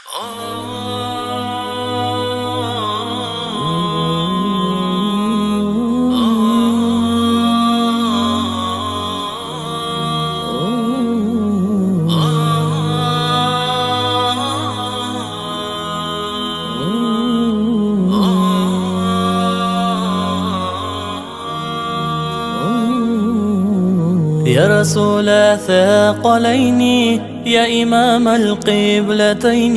يا رسول الثقلين يا إمام القبلتين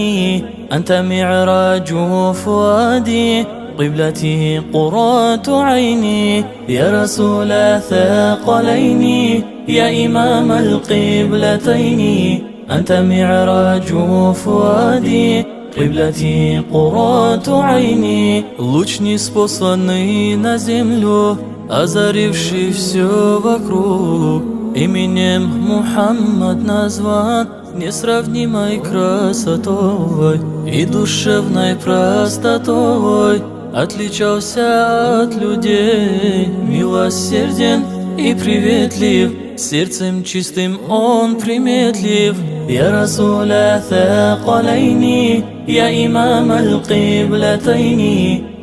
أنت معراج فؤادي قبلتي قرة عيني. يا رسول الثقلين يا إمام القبلتين أنت معراج فؤادي قبلتي قرة عيني. Луч неспосланный на землю, озаривший все вокруг, именем Мухаммад назван несравнимой красотой и душевной простотой. Отличался от людей, милосерден и приветлив, сердцем чистым он приметлив. يا رسول الثقلين يا إمام القبلتين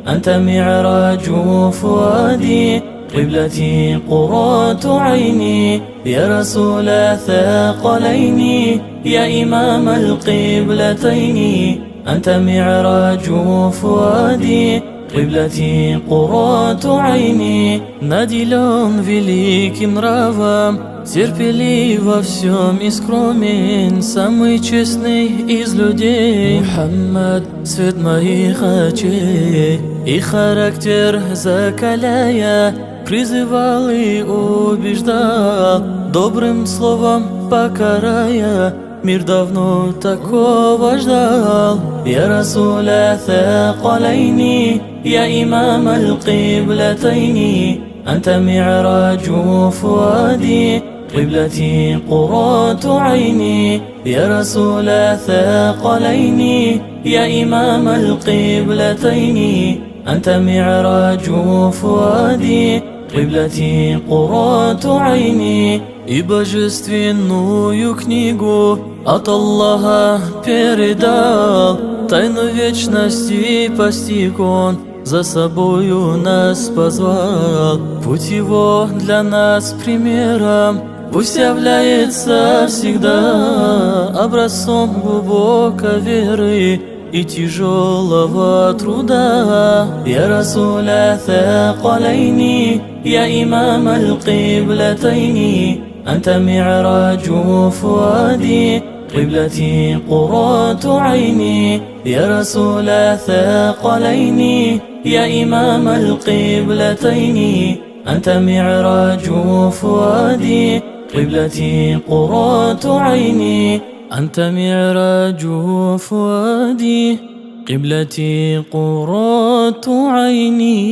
أنت معراج فؤادي قبلتي قرة عيني. يا رسول الثقلين يا إمام القبلتين أنت معراج فؤادي قبلتي قرة عيني. Наделен великим нравом, терпелив во всем и скромен, самый честный из людей. Мухаммад — свет моих очей, и характер закаляя призывал и убеждал, добрым словом покарая, мир давно такого ждал. يا رسول الثقلين يا إمام القبلتين أنت معراج فؤادي قبلتي قرة عيني. يا رسول الثقلين يا إمام القبلتين أنت معراج فؤادي قبلتي قرة عيني. И божественную книгу от Аллаха передал, тайну вечности постиг он, за собою нас позвал. Путь его для нас примером, пусть является всегда образцом глубокой веры и тяжелого труда. يا رسول الثقلين يا إمام القبلتين أنت معراج فؤادي قبلتي قرة عيني. يا رسول الثقلين يا إمام القبلتين أنت معراج فؤادي قبلتي قرة عيني. أنت معراج فؤادي قبلتي قرة عيني.